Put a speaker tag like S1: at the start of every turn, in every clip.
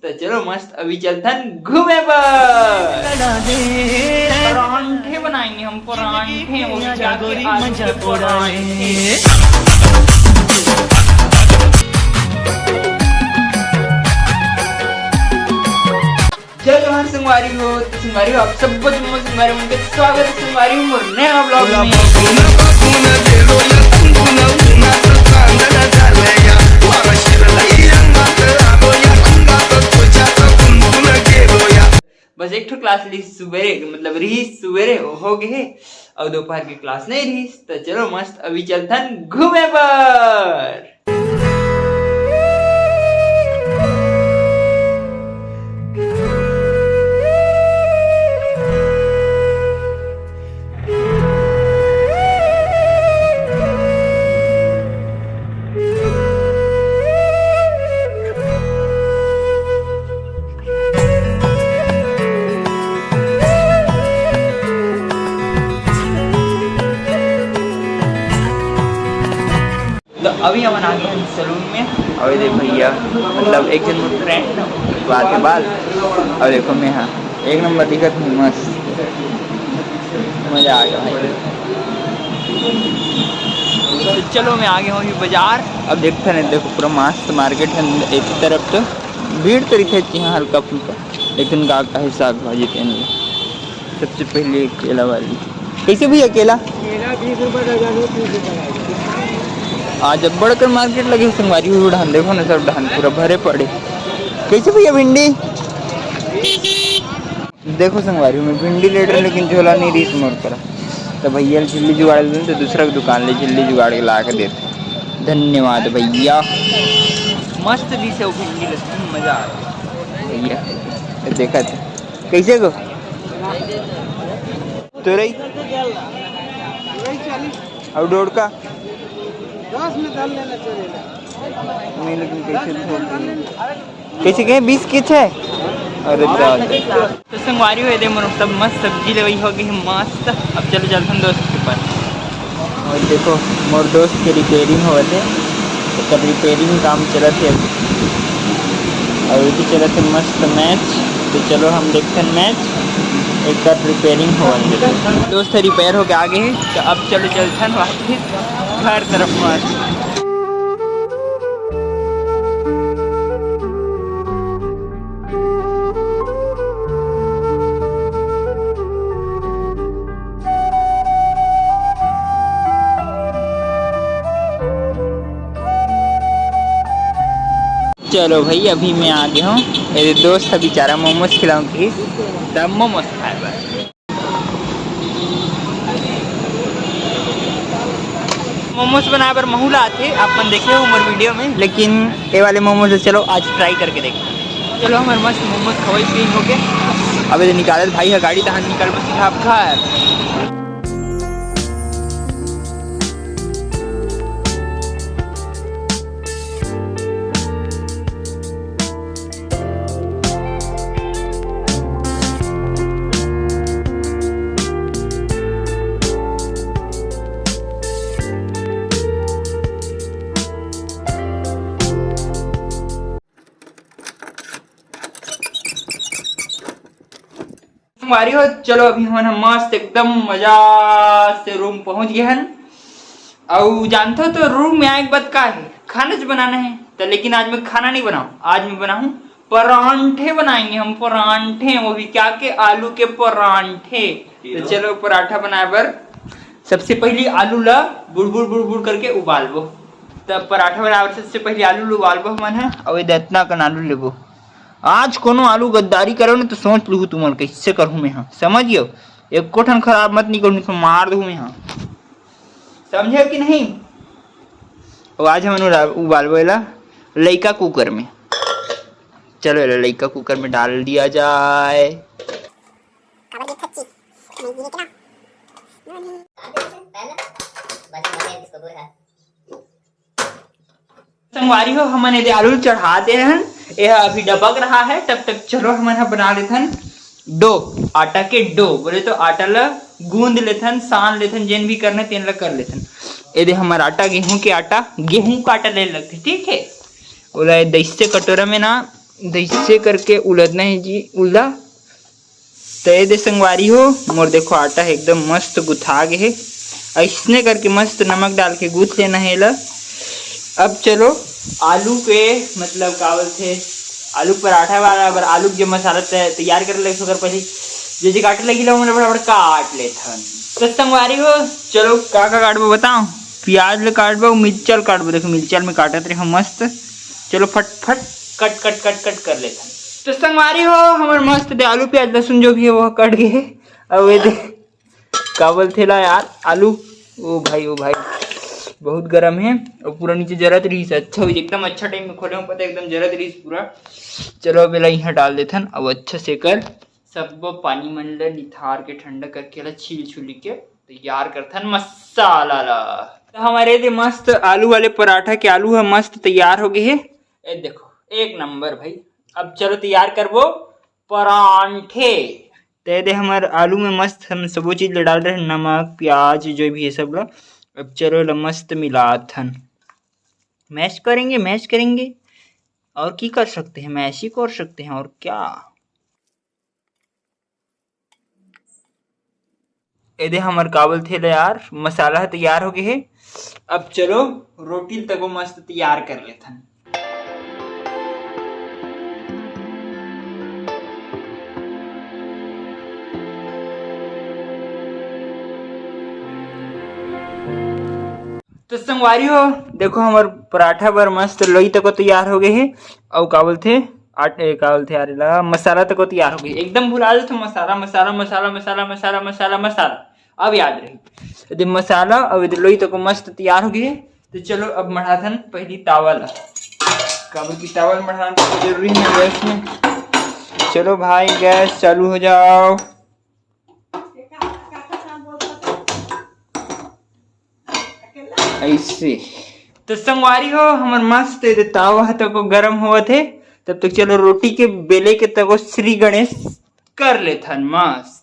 S1: 20 रुपये
S2: आज अब बढ़कर मार्केट लगी संगवारी हुई ढान देखो ना सब ढान पूरा भरे पड़े। कैसे भैया भिंडी देखो संगवारी में भिंडी ले रहे लेकिन झोला नहीं रही मोर पर तो भैया झिल्ली जुगाड़ लेते तो दूसरा दुकान ले झिल्ली जुगाड़ के ला के देते। धन्यवाद भैया मस्त दी से भिंडी मजा आ रहा भैया देखा था कैसे गो तो रही और डोड़ का
S1: 10 में डाल लेना चलेगा
S2: नहीं लेकिन कैसे गए 20 के छे अरे तो संगवारी हुए दे मोर सब मस्त सब्जी ले हो गई मस्त। अब चलो चलते हैं दोस्त के पास और देखो मोर दोस्त के रिपेयरिंग हो थे तो कब रिपेयरिंग काम चला थे और भी चला थे मस्त मैच तो चलो हम देखते हैं मैच एक बार रिपेयरिंग हो दोस्त रिपेयर हो के आगे है तो अब चलो चलते हैं वापस घर तरफ मस्त। चलो भाई अभी मैं आ गया हूँ मेरे दोस्त अभी बेचारा मोमोज खिलाऊंगी तब मोमोज खाएगा। मोमोज बनाए पर महूला आते अपन देखे हो हमारे वीडियो में लेकिन ये वाले मोमोज चलो आज ट्राई करके देखते। चलो हमारे मस्त मोमोज खवाई पी हो गए अब ये निकाले भाई है गाड़ी तहाँ निकाल बस आप घर। हमारी हो चलो अभी हम मस्त एकदम मजा से रूम पहुंच गए हैं और जानते हो तो रूम में आए बाद का है खाना जो बनाना है तो लेकिन आज मैं खाना नहीं बनाऊं आज मैं बनाऊं परांठे बनाएंगे हम परांठे वो भी क्या के आलू के परांठे। तो चलो पराठा बनाए पर सबसे पहले आलू ला बुड़ करके उबालबो तब पराठा बनाए सबसे पहले आलू उबालबो मन है और इतना कन आलू लेबो। आज कोनो आलू गद्दारी करो ना तो सोच लू तुम कैसे करूँ मैं हाँ समझियो एक कोठन खराब मत नहीं करूँ तो मार दूँ मैं हाँ समझे कि नहीं। और आज हम उबालबेला लइका कुकर में चलो लइका कुकर में डाल दिया जाए। संगवारी हो हमने आलू चढ़ा दे रहे हैं यह अभी डबक रहा है तब तक चलो हम बना लेते हैं डो आटा के डो बोले तो आटा ला गूंद लेथन सान लेथन जेन भी करने तेन ला कर लेथन। यदि हमारा आटा गेहूं का आटा ले लगते ठीक है बोला 10 कटोरा में ना ऐसे करके उलदना है जी, उल्दा तय दे संगवारी हो। मोर देखो आटा है एकदम मस्त गुथा गे है। ऐसने करके मस्त नमक डाल के गूथ लेना है ला। अब चलो आलू के मतलब का बोलते आलू पराठा वाला बर आलू के मसाला तैयार कर ले सकर पहले जैसे काटे लगी लो मैंने बड़ा काट ले थन। तो संगवारी हो चलो का काटबो बताओ। प्याज ले काटबो, मिर्चल काटबो, देखो मिर्चल में काटत रहे मस्त। चलो फटफट कट कट कट कट कर लेते हैं। तो संगवारी हो हमारे मस्त दे आलू प्याज लहसुन जो भी है वो कट गए। अब ये दे का बोलते ला यार आलू, ओ भाई बहुत गर्म है और पूरा नीचे जरत रही से अच्छा हुई एकदम अच्छा टाइम में खोले पता एकदम जरत रही पूरा। चलो अब यहाँ डाल देते हैं। अब अच्छा से कर सब पानी मन ला निथार के ठंडा करके ला छील छुली के तैयार करथन मसाला ला। तो हमारे दे मस्त आलू वाले पराठा के आलू है मस्त तैयार हो गए है। ए देखो एक नंबर भाई। अब चलो तैयार करबो परांठे। ते दे हमारे आलू में मस्त हम सबो चीज डाल रहे हैं, नमक प्याज जो भी है सब ला। अब चलो ला मस्त मिलाथन, मैश करेंगे और की कर सकते हैं, मैश ही कर सकते हैं और क्या। ये हमारे काबल थे यार मसाला तैयार हो गए है। अब चलो रोटी तक मस्त तैयार कर लेथन। तो संगवारी हो देखो हमार पराठा बर मस्त लोई तक तैयार हो गए है। और का बोलते आटे का बोलते यार ला मसाला तक तैयार हो गई एकदम भुला दे तो मसाला मसाला मसाला मसाला मसाला मसाला मसाला अब याद रही यदि मसाला और यदि लोई तक मस्त तैयार हो गई है। तो चलो अब मढ़ाथन पहली तावल काबुल की तावल मढ़ाना जरूरी है गैस में। चलो भाई गैस चालू हो जाओ। ऐसे तो संगवारी हो हमार मस्त तावा तक गरम हुआ थे। तब तक चलो रोटी के बेले के तक श्री गणेश कर लेथन मस्त।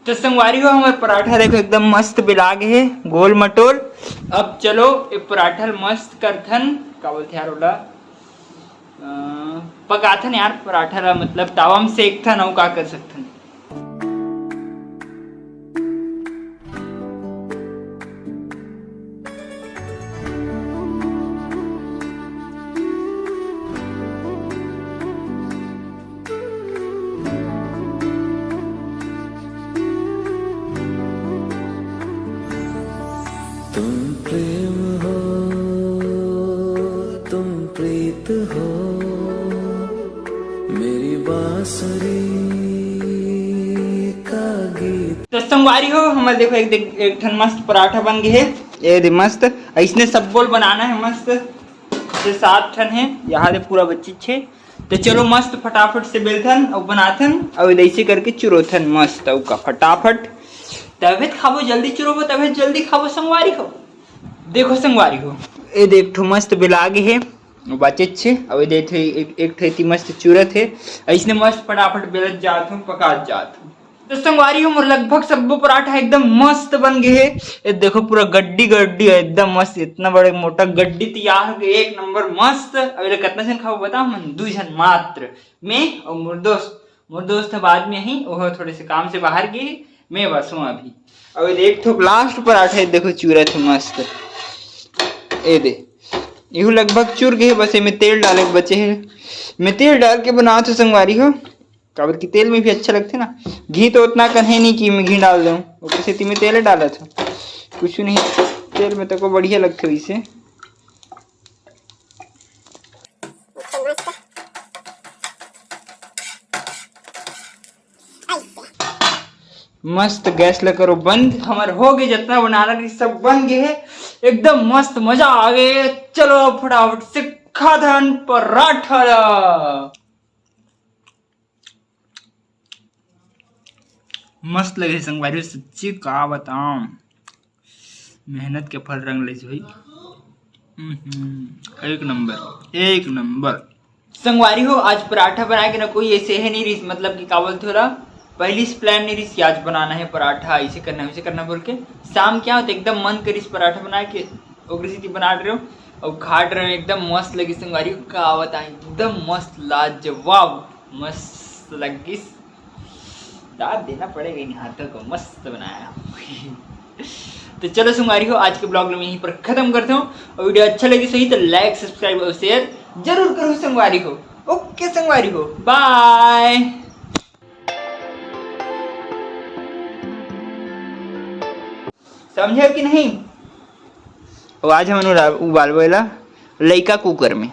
S2: तो संगवारी हो हमारे पराठा देखो एकदम मस्त बिला गए है गोल मटोल। अब चलो ये पराठा मस्त करथन का बोलते यार ओला पकाथन यार पराठा ला मतलब तावा में सेकथन और का कर सकथन।
S3: तुम प्रेम हो तुम प्रीत हो मेरी बांसुरी का गीत।
S2: तो संगवारी हो हमारे देखो एक ठन मस्त पराठा बन गए है। ये दे मस्त ऐसने सब बोल बनाना है मस्त से 7 ठन है यहाँ से पूरा बच्ची छे। तो चलो मस्त फटाफट से बेलथन और बनाथन और ऐसे करके चुरोथन मस्त और का फटाफट। तबे खाबो जल्दी चुरोबो तबे जल्दी खाबो संगवारी हो। देखो संगवारी हो ये देख ठो मस्त बेलागे है बचे छे और ये देख एक ठेती मस्त चूरत है ऐसने मस्त फटाफट बेलत जात हूँ पकात जात हूँ। तो संगवारी हो मोर लगभग सब पराठा एकदम मस्त बन गए है। ये देखो पूरा गड्डी गड्डी है एकदम मस्त इतना बड़े मोटा गड्डी तैयार हो गए एक नंबर मस्त। अब कितना जन खाओ बताओ मन 2 जन मात्र मैं और मोर दोस्त बाद में ही वो थोड़े से काम से बाहर गए मैं बस हूँ अभी। अब एक ठोक लास्ट पराठा देखो चूरत है मस्त ए दे यू लगभग चुर गए बस में तेल डाले के बचे है। मैं तेल डाल के बना तो संगवारी हो काबर की तेल में भी अच्छा लगते ना। घी तो उतना कन्हे नहीं कि मैं घी डाल दूँ ऊपर से में तेल डाला था कुछ नहीं तेल में तो को बढ़िया लगते वैसे। मस्त गैस ला करो बंद। हमार हो गए जितना बनाना रही सब बन गए है, एकदम मस्त मजा आ गए। चलो फटाफट से खा धन पराठा ला। मस्त लगे संगवारी, सच्ची का बताऊं, मेहनत के फल रंग ले हुई। एक नंबर एक नंबर। संगवारी हो आज पराठा बना के ना कोई ऐसे है नहीं रही, मतलब कि कावल थोड़ा पहली प्लान नहीं रही आज बनाना है पराठा, ऐसे करना वैसे करना बोल के। शाम क्या होता एकदम मन करी पराठा बना के ओग्रसिटी बना रहे हो और खा रहे हो, एकदम मस्त लगी संगवारी का बता, एकदम मस्त लाजवाब मस्त लगी। दाद देना पड़ेगा इन हाथों को, मस्त बनाया। तो चलो संगवारी हो आज के ब्लॉग में यहीं पर खत्म करता हूँ, और वीडियो अच्छा लगी सही तो लाइक सब्सक्राइब और शेयर जरूर करो संगवारी हो। ओके संगवारी हो, बाय। समझे कि नहीं? आज हम उबाल बोला लइका कुकर में।